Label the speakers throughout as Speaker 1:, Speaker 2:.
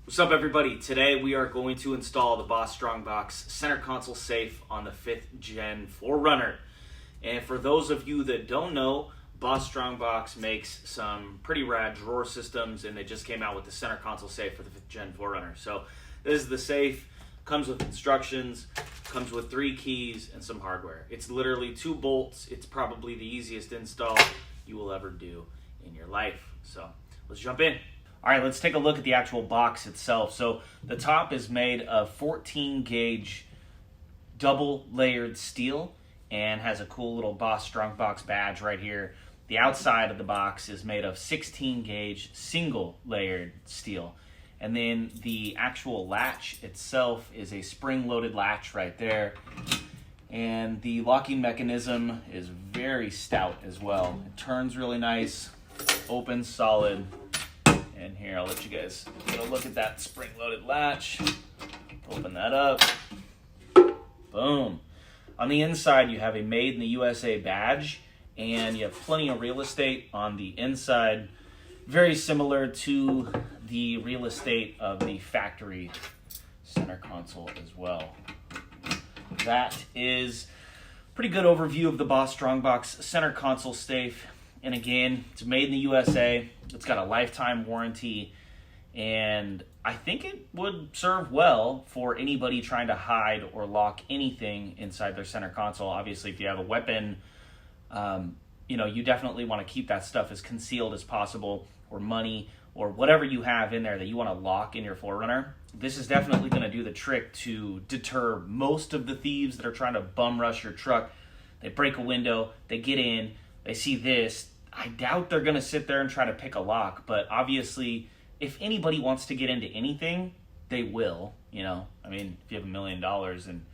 Speaker 1: What's up, everybody? Today we are going to install the Boss Strongbox center console safe on the 5th gen 4Runner. And for those of you that don't know, Boss Strongbox makes some pretty rad drawer systems, and they just came out with the center console safe for the 5th gen 4Runner. So this is the safe, comes with instructions, comes with 3 keys and some hardware. It's literally 2 bolts. It's probably the easiest install you will ever do in your life. So let's jump in. All right, let's take a look at the actual box itself. So the top is made of 14 gauge double layered steel and has a cool little Boss Strongbox badge right here. The outside of the box is made of 16 gauge single layered steel. And then the actual latch itself is a spring loaded latch right there. And the locking mechanism is very stout as well. It turns really nice, opens solid. And here, I'll let you guys get a look at that spring-loaded latch. Open that up. Boom. On the inside, you have a Made in the USA badge, and you have plenty of real estate on the inside, very similar to the real estate of the factory center console as well. That is a pretty good overview of the Boss Strongbox center console safe. And again, it's made in the USA. It's got a lifetime warranty, and I think it would serve well for anybody trying to hide or lock anything inside their center console. Obviously, if you have a weapon, you definitely want to keep that stuff as concealed as possible, or money, or whatever you have in there that you want to lock in your 4Runner. This is definitely going to do the trick to deter most of the thieves that are trying to bum rush your truck. They break a window, they get in, they see this. I doubt they're going to sit there and try to pick a lock, but obviously, if anybody wants to get into anything, they will, if you have $1 million and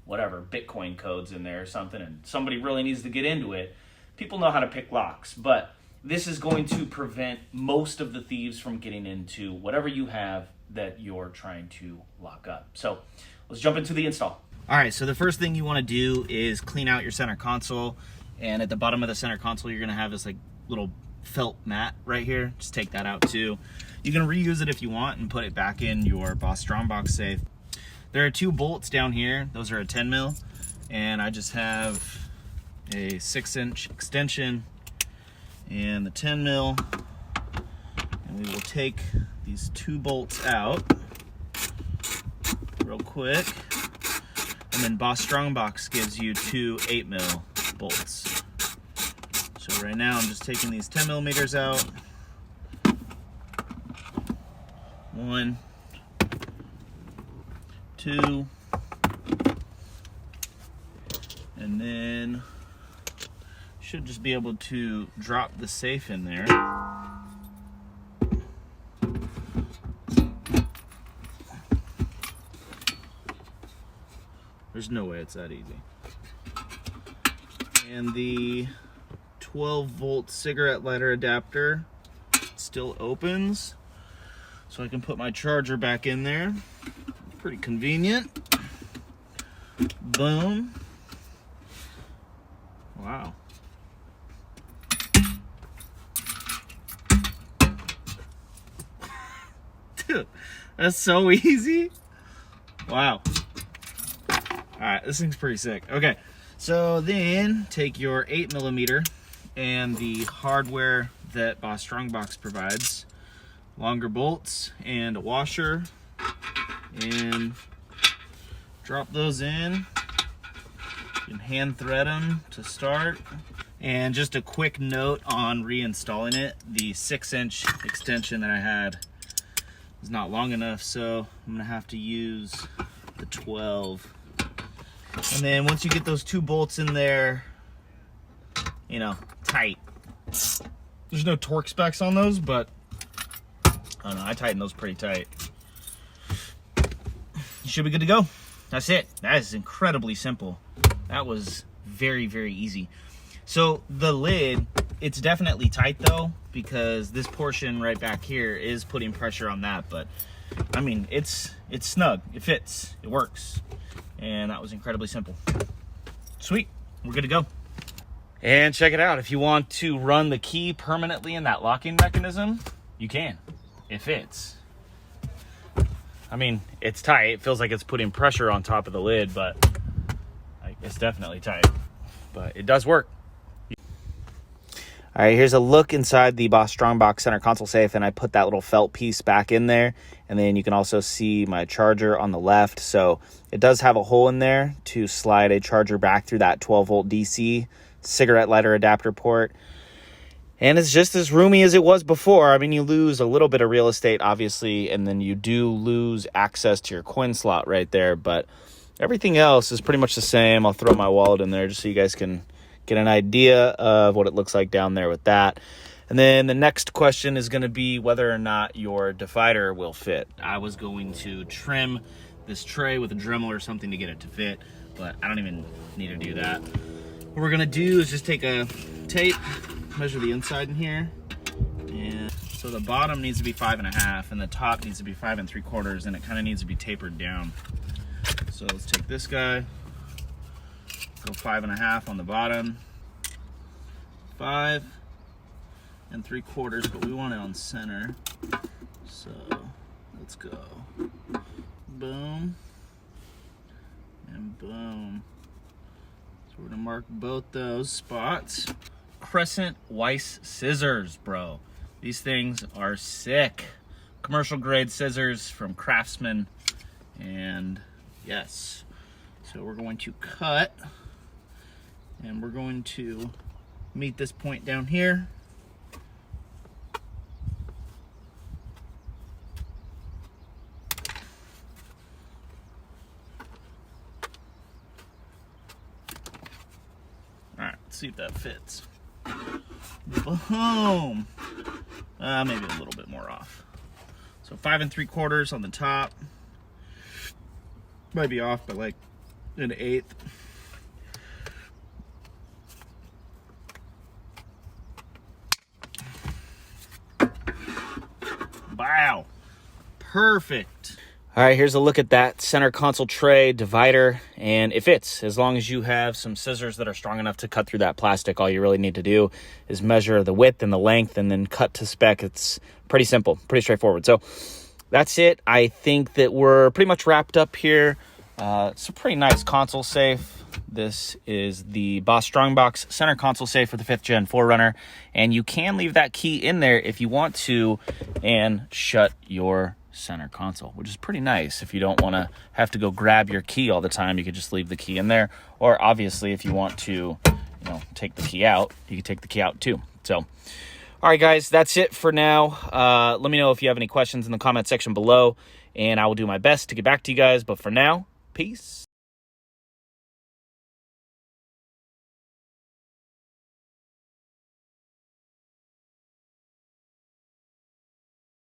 Speaker 1: whatever, Bitcoin codes in there or something, and somebody really needs to get into it, people know how to pick locks. But this is going to prevent most of the thieves from getting into whatever you have that you're trying to lock up. So let's jump into the install. All right, so the first thing you want to do is clean out your center console. And at the bottom of the center console, you're going to have this little felt mat right here. Just take that out too. You can reuse it if you want and put it back in your Boss Strongbox safe. There are 2 bolts down here. Those are a 10 mil, and I just have a 6-inch extension and the 10 mil. And we will take these 2 bolts out real quick. And then Boss Strongbox gives you 2 8 mil bolts. So right now I'm just taking these 10 millimeters out. 1, 2, and then should just be able to drop the safe in there. There's no way it's that easy. And the 12-volt cigarette lighter adapter still opens, so I can put my charger back in there. Pretty convenient. Boom. Wow. Dude, that's so easy. Wow. Alright, this thing's pretty sick. Okay, so then take your 8 millimeter and the hardware that Boss Strongbox provides, longer bolts and a washer, and drop those in. You can hand thread them to start. And just a quick note on reinstalling it, the 6-inch extension that I had is not long enough, so I'm gonna have to use the 12. And then once you get those 2 bolts in there, tight. There's no torque specs on those, but I don't know, I tighten those pretty tight. You should be good to go. That's it. That is incredibly simple. That was very, very easy. So the lid, it's definitely tight though, because this portion right back here is putting pressure on that, but it's snug, it fits, it works. And that was incredibly simple. Sweet, we're good to go. And check it out, if you want to run the key permanently in that locking mechanism, you can. It fits. I mean, it's tight. It feels like it's putting pressure on top of the lid, but it's definitely tight. But it does work. All right, here's a look inside the Boss Strongbox center console safe, and I put that little felt piece back in there. And then you can also see my charger on the left. So it does have a hole in there to slide a charger back through that 12-volt DC cigarette lighter adapter port. And it's just as roomy as it was before. I mean, you lose a little bit of real estate, obviously, and then you do lose access to your coin slot right there. But everything else is pretty much the same. I'll throw my wallet in there just so you guys can get an idea of what it looks like down there with that. And then the next question is going to be whether or not your divider will fit. I was going to trim this tray with a Dremel or something to get it to fit, but I don't even need to do that. What we're going to do is just take a tape, measure the inside in here. And so the bottom needs to be 5.5 and the top needs to be 5 3/4, and it kind of needs to be tapered down. So let's take this guy, go 5.5 on the bottom, 5 3/4, but we want it on center. So let's go boom and boom. So we're gonna mark both those spots. Crescent Weiss scissors, bro. These things are sick. Commercial grade scissors from Craftsman. And yes, so we're going to cut, and we're going to meet this point down here. All right, let's see if that fits. Boom. Maybe a little bit more off. So 5 3/4 on the top. Might be off by like an 1/8. Wow, perfect. All right, here's a look at that center console tray divider, and it fits. As long as you have some scissors that are strong enough to cut through that plastic, all you really need to do is measure the width and the length and then cut to spec. It's pretty simple, pretty straightforward. So that's it. I think that we're pretty much wrapped up here. It's a pretty nice console safe. This is the Boss Strongbox center console safe for the 5th gen 4Runner, and you can leave that key in there if you want to and shut your center console, which is pretty nice. If you don't want to have to go grab your key all the time, you could just leave the key in there. Or obviously, if you want to, take the key out, you can take the key out too. So, all right, guys, that's it for now. Let me know if you have any questions in the comment section below, and I will do my best to get back to you guys. But for now, peace.